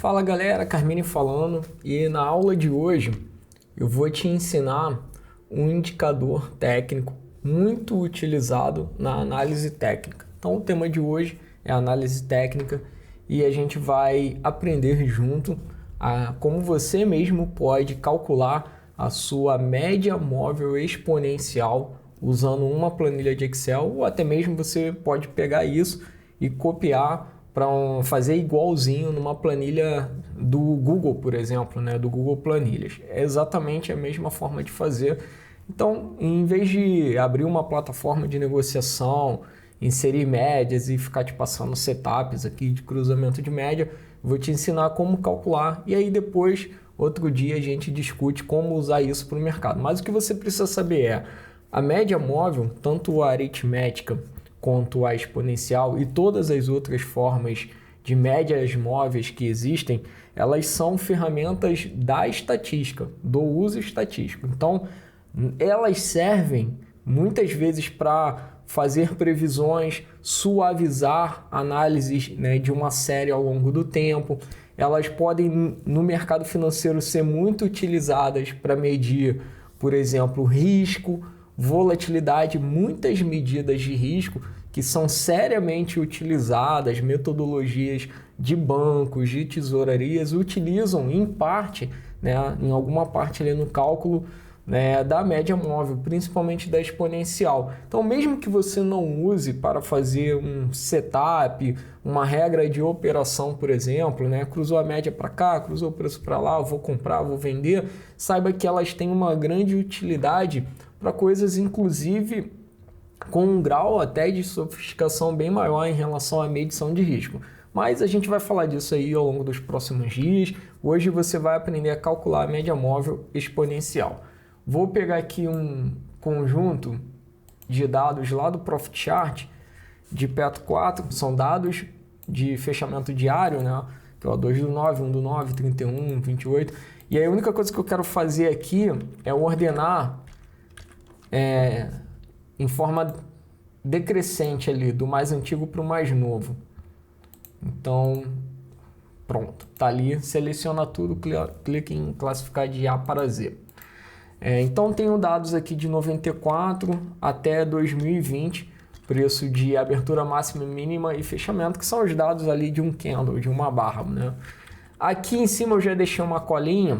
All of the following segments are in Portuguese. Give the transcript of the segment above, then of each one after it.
Fala galera, Carmine falando, e na aula de hoje eu vou te ensinar um indicador técnico muito utilizado na análise técnica. Então o tema de hoje é análise técnica e a gente vai aprender junto a como você mesmo pode calcular a sua média móvel exponencial usando uma planilha de Excel, ou até mesmo você pode pegar isso e copiar para fazer igualzinho numa planilha do Google, por exemplo, né, do Google Planilhas. É exatamente a mesma forma de fazer. Então, em vez de abrir uma plataforma de negociação, inserir médias e ficar te passando setups aqui de cruzamento de média, vou te ensinar como calcular e aí depois, outro dia, a gente discute como usar isso para o mercado. Mas o que você precisa saber é a média móvel, tanto a aritmética quanto a exponencial e todas as outras formas de médias móveis que existem, elas são ferramentas da estatística, do uso estatístico. Então, elas servem muitas vezes para fazer previsões, suavizar análises, né, de uma série ao longo do tempo. Elas podem, no mercado financeiro, ser muito utilizadas para medir, por exemplo, risco, volatilidade, muitas medidas de risco que são seriamente utilizadas, metodologias de bancos, de tesourarias, utilizam em parte, né, em alguma parte ali no cálculo, né, da média móvel, principalmente da exponencial. Então, mesmo que você não use para fazer um setup, uma regra de operação, por exemplo, né, cruzou a média para cá, cruzou o preço para lá, vou comprar, vou vender, saiba que elas têm uma grande utilidade para coisas, inclusive, com um grau até de sofisticação bem maior em relação à medição de risco. Mas a gente vai falar disso aí ao longo dos próximos dias. Hoje você vai aprender a calcular a média móvel exponencial. Vou pegar aqui um conjunto de dados lá do Profit Chart de PETO 4, são dados de fechamento diário, né? Que é o 2 do 9, 1 do 9, 31, 28. E aí a única coisa que eu quero fazer aqui é ordenar em forma decrescente ali, do mais antigo para o mais novo. Então, pronto, tá ali, seleciona tudo, clica em classificar de A para Z. Então, tenho dados aqui de 94 até 2020, preço de abertura máxima, mínima e fechamento, que são os dados ali de um candle, de uma barra, né? Aqui em cima eu já deixei uma colinha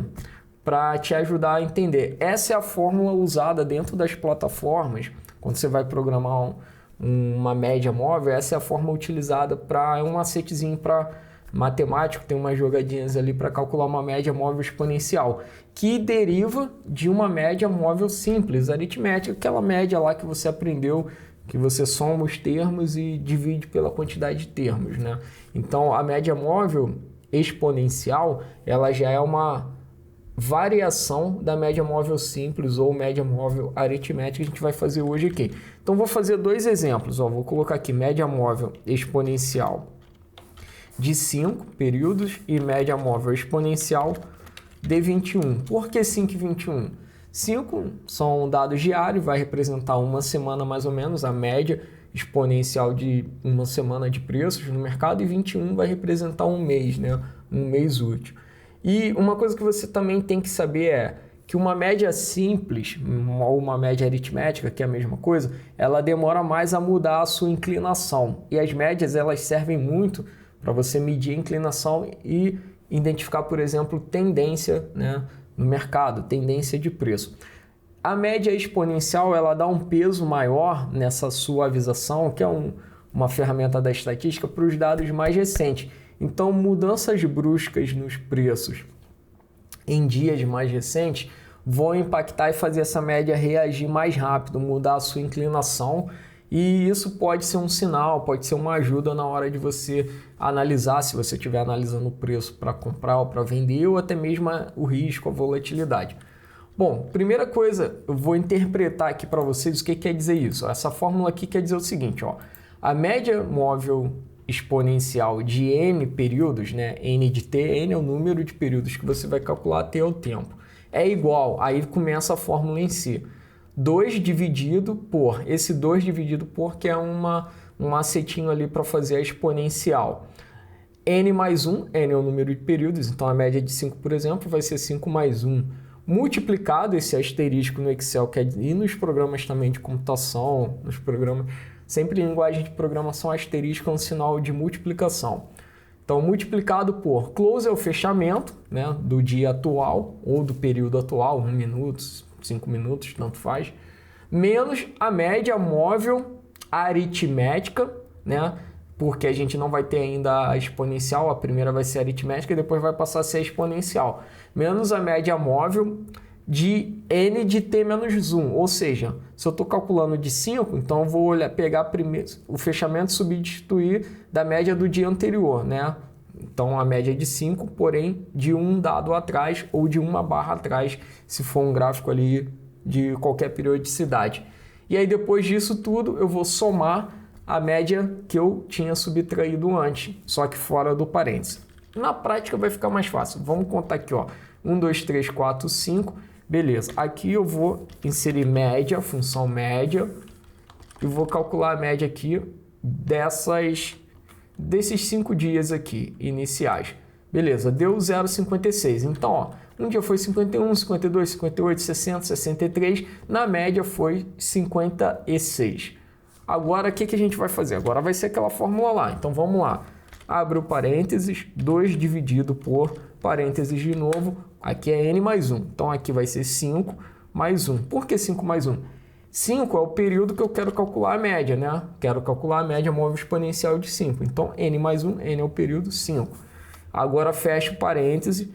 para te ajudar a entender. Essa é a fórmula usada dentro das plataformas. Quando você vai programar uma média móvel, essa é a fórmula utilizada para um macetezinho para matemático, tem umas jogadinhas ali para calcular uma média móvel exponencial, que deriva de uma média móvel simples, aritmética, aquela média lá que você aprendeu, que você soma os termos e divide pela quantidade de termos, né? Então, a média móvel exponencial, ela já é uma variação da média móvel simples ou média móvel aritmética que a gente vai fazer hoje aqui. Então, vou fazer dois exemplos. Vou colocar aqui média móvel exponencial de 5 períodos e média móvel exponencial de 21. Por que 5 e 21? 5 são dados diários, vai representar uma semana mais ou menos, a média exponencial de uma semana de preços no mercado, e 21 vai representar um mês, né? Um mês útil. E uma coisa que você também tem que saber é que uma média simples, ou uma média aritmética, que é a mesma coisa, ela demora mais a mudar a sua inclinação. E as médias, elas servem muito para você medir a inclinação e identificar, por exemplo, tendência, né, no mercado, tendência de preço. A média exponencial, ela dá um peso maior nessa suavização, que é uma ferramenta da estatística, para os dados mais recentes. Então, mudanças bruscas nos preços em dias mais recentes vão impactar e fazer essa média reagir mais rápido, mudar a sua inclinação, e isso pode ser um sinal, pode ser uma ajuda na hora de você analisar, se você estiver analisando o preço para comprar ou para vender, ou até mesmo o risco, a volatilidade. Bom, primeira coisa, eu vou interpretar aqui para vocês o que quer dizer isso. Essa fórmula aqui quer dizer o seguinte, ó, a média móvel exponencial de n períodos, né? N de t, n é o número de períodos que você vai calcular, t é o tempo. É igual, aí começa a fórmula em si. 2 dividido por, esse 2 dividido por que é um macetinho ali para fazer a exponencial. N mais 1, N é o número de períodos, então a média de 5, por exemplo, vai ser 5 mais 1. Multiplicado esse asterisco no Excel, e nos programas também de computação, nos programas, sempre em linguagem de programação, asterisco é um sinal de multiplicação. Então, multiplicado por close é o fechamento, né, do dia atual ou do período atual, 1 minuto, 5 minutos, tanto faz, menos a média móvel aritmética, né, porque a gente não vai ter ainda a exponencial, a primeira vai ser aritmética e depois vai passar a ser exponencial, menos a média móvel de n de t menos 1, ou seja, se eu estou calculando de 5, então eu vou pegar primeiro o fechamento e substituir da média do dia anterior, né? Então a média é de 5, porém de um dado atrás ou de uma barra atrás, se for um gráfico ali de qualquer periodicidade. E aí depois disso tudo eu vou somar a média que eu tinha subtraído antes, só que fora do parênteses. Na prática vai ficar mais fácil. Vamos contar aqui, ó. 1, 2, 3, 4, 5. Beleza. Aqui eu vou inserir média, função média, e vou calcular a média aqui desses 5 dias aqui iniciais. Beleza, deu 0,56. Então, ó, um dia foi 51, 52, 58, 60, 63. Na média foi 56. Agora, o que a gente vai fazer? Agora vai ser aquela fórmula lá. Então, vamos lá. Abre o parênteses, 2 dividido por parênteses de novo. Aqui é n mais 1. Então, aqui vai ser 5 mais 1. Por que 5 mais 1? 5 é o período que eu quero calcular a média, né? Quero calcular a média móvel exponencial de 5. Então, n mais 1, n é o período 5. Agora, fecha o parêntese,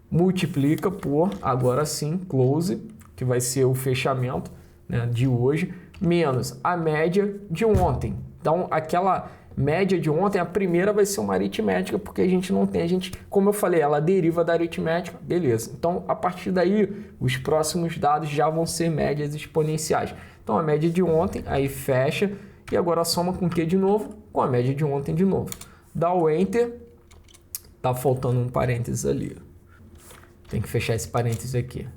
multiplica por, agora sim, close, que vai ser o fechamento, né, de hoje, menos a média de ontem. Então, aquela média de ontem, a primeira vai ser uma aritmética, porque a gente não tem, como eu falei, ela deriva da aritmética, beleza. Então, a partir daí, os próximos dados já vão ser médias exponenciais. Então, a média de ontem, aí fecha, e agora soma com o que de novo? Com a média de ontem de novo. Dá o Enter, tá faltando um parênteses ali. Tem que fechar esse parênteses aqui.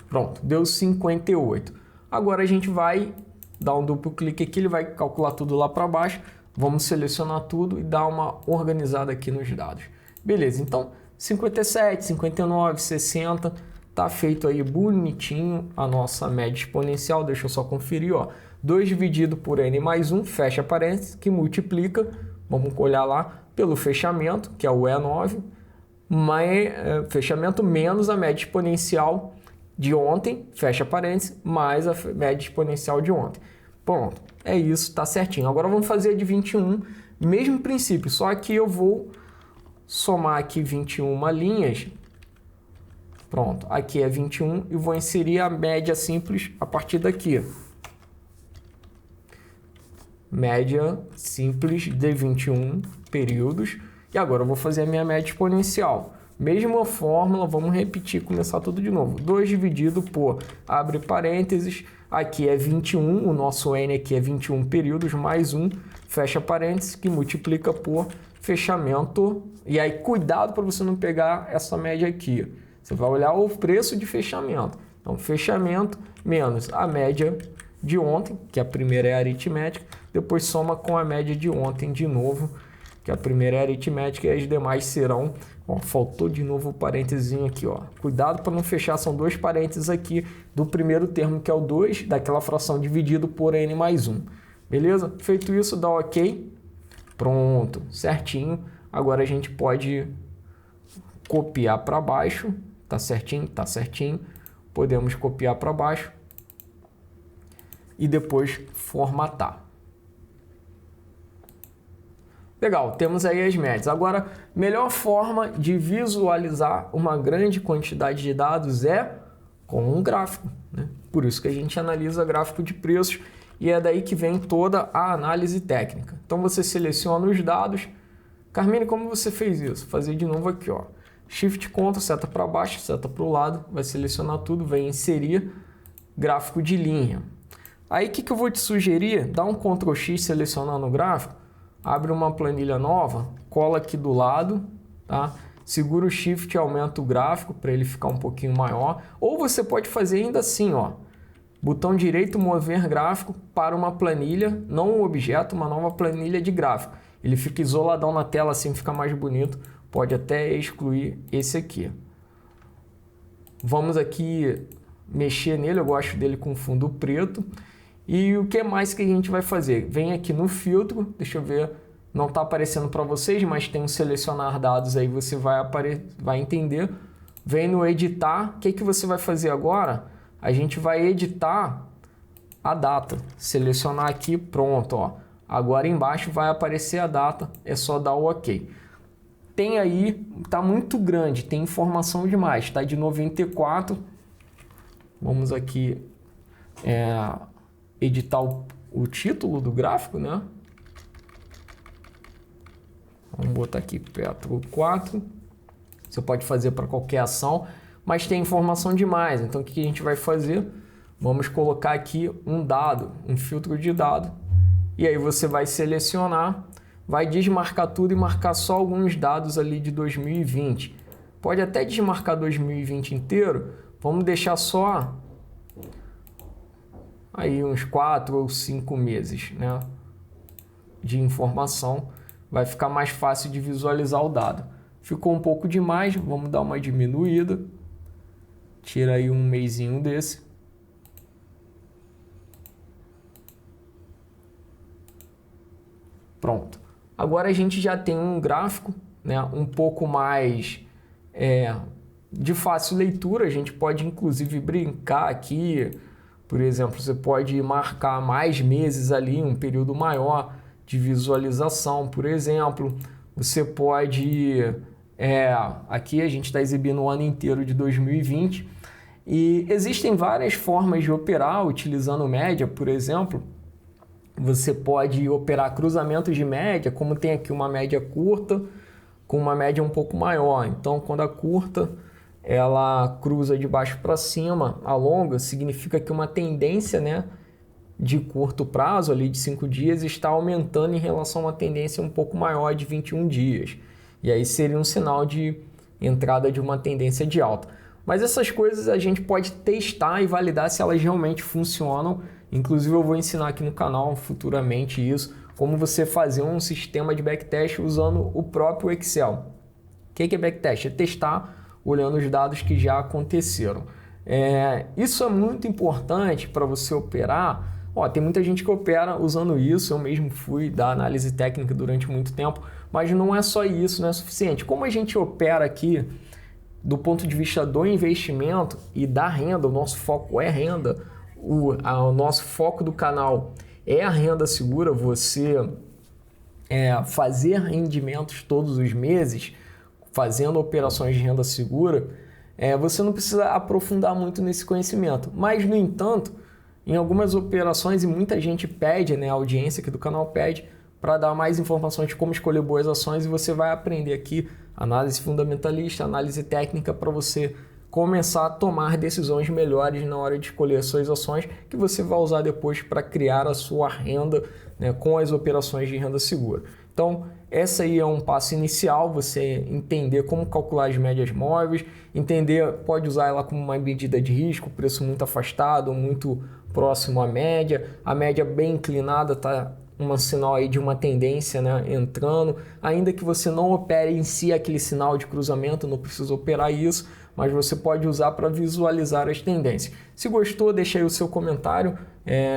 Pronto, deu 58. Agora a gente vai dar um duplo clique aqui, ele vai calcular tudo lá para baixo. Vamos selecionar tudo e dar uma organizada aqui nos dados. Beleza, então 57, 59, 60, tá feito aí bonitinho a nossa média exponencial. Deixa eu só conferir, ó. 2 dividido por n mais 1, fecha parênteses, que multiplica, vamos olhar lá, pelo fechamento, que é o E9, fechamento menos a média exponencial de ontem, fecha parênteses, mais a média exponencial de ontem. Pronto, é isso, tá certinho. Agora vamos fazer a de 21, mesmo princípio, só que eu vou somar aqui 21 linhas. Pronto, aqui é 21 e vou inserir a média simples a partir daqui. Média simples de 21 períodos. E agora eu vou fazer a minha média exponencial. Mesma fórmula, vamos repetir, começar tudo de novo. 2 dividido por, abre parênteses, aqui é 21, o nosso n aqui é 21 períodos, mais 1, fecha parênteses, que multiplica por fechamento. E aí, cuidado para você não pegar essa média aqui. Você vai olhar o preço de fechamento. Então, fechamento menos a média de ontem, que a primeira é aritmética, depois soma com a média de ontem de novo, que a primeira é aritmética e as demais serão... Ó, faltou de novo o parênteses aqui, ó. Cuidado para não fechar, são 2 parênteses aqui do primeiro termo, que é o 2, daquela fração dividido por n mais 1. Beleza? Feito isso, dá OK. Pronto, certinho. Agora a gente pode copiar para baixo. Tá certinho? Tá certinho. Podemos copiar para baixo e depois formatar. Legal, temos aí as médias. Agora, melhor forma de visualizar uma grande quantidade de dados é com um gráfico, né? Por isso que a gente analisa gráfico de preços e é daí que vem toda a análise técnica. Então, você seleciona os dados. Carmine, como você fez isso? Fazer de novo aqui, ó. Shift Ctrl, seta para baixo, seta para o lado, vai selecionar tudo, vai inserir gráfico de linha. Aí, o que eu vou te sugerir? Dá um Ctrl X selecionando o gráfico. Abre uma planilha nova, cola aqui do lado, tá? Segura o Shift e aumenta o gráfico para ele ficar um pouquinho maior. Ou você pode fazer ainda assim, ó. Botão direito, mover gráfico para uma planilha, não um objeto, uma nova planilha de gráfico. ele fica isoladão na tela, assim fica mais bonito. Pode até excluir esse aqui. Vamos aqui mexer nele, eu gosto dele com fundo preto. E o que mais que a gente vai fazer? Vem aqui no filtro, deixa eu ver, não está aparecendo para vocês, mas tem um selecionar dados aí, você vai entender. Vem no editar, o que você vai fazer agora? A gente vai editar a data, selecionar aqui, pronto, ó. Agora embaixo vai aparecer a data, é só dar o OK. Tem aí, tá muito grande, tem informação demais, tá de 94. Vamos aqui editar o título do gráfico, né? Vamos botar aqui Petro 4. Você pode fazer para qualquer ação, mas tem informação demais. Então o que a gente vai fazer? Vamos colocar aqui um dado, um filtro de dado. E aí você vai selecionar, vai desmarcar tudo e marcar só alguns dados ali de 2020. Pode até desmarcar 2020 inteiro. Vamos deixar só aí uns 4 ou 5 meses, né, de informação. Vai ficar mais fácil de visualizar o dado. Ficou um pouco demais, vamos dar uma diminuída. Tira aí um mesinho desse. Pronto. Agora a gente já tem um gráfico, né, um pouco mais de fácil leitura. A gente pode inclusive brincar aqui. Por exemplo, você pode marcar mais meses ali, um período maior de visualização, por exemplo. Você pode... aqui a gente está exibindo o ano inteiro de 2020. E existem várias formas de operar utilizando média, por exemplo. Você pode operar cruzamentos de média, como tem aqui uma média curta com uma média um pouco maior. Então, quando a curta ela cruza de baixo para cima, a longa significa que uma tendência, né, de curto prazo, ali de 5 dias, está aumentando em relação a uma tendência um pouco maior de 21 dias. E aí seria um sinal de entrada de uma tendência de alta. Mas essas coisas a gente pode testar e validar se elas realmente funcionam. Inclusive eu vou ensinar aqui no canal futuramente isso, como você fazer um sistema de backtest usando o próprio Excel. O que é backtest? É testar olhando os dados que já aconteceram. Isso é muito importante para você operar. Tem muita gente que opera usando isso, eu mesmo fui da análise técnica durante muito tempo, mas não é só isso, não é suficiente. Como a gente opera aqui do ponto de vista do investimento e da renda, o nosso foco é renda, o nosso foco do canal é a renda segura, você fazer rendimentos todos os meses, fazendo operações de renda segura, você não precisa aprofundar muito nesse conhecimento. Mas, no entanto, em algumas operações, e muita gente pede, né, a audiência aqui do canal pede, para dar mais informações de como escolher boas ações, e você vai aprender aqui análise fundamentalista, análise técnica, para você começar a tomar decisões melhores na hora de escolher as suas ações, que você vai usar depois para criar a sua renda, né, com as operações de renda segura. Então, essa aí é um passo inicial, você entender como calcular as médias móveis, pode usar ela como uma medida de risco, preço muito afastado, muito próximo à média, a média bem inclinada está um sinal aí de uma tendência, né, entrando, ainda que você não opere em si aquele sinal de cruzamento, não precisa operar isso, mas você pode usar para visualizar as tendências. Se gostou, deixa aí o seu comentário,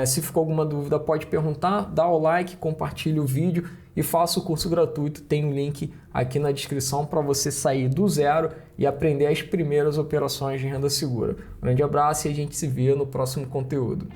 se ficou alguma dúvida pode perguntar, dá o like, compartilhe o vídeo e faça o curso gratuito, tem um link aqui na descrição para você sair do zero e aprender as primeiras operações de renda segura. Um grande abraço e a gente se vê no próximo conteúdo.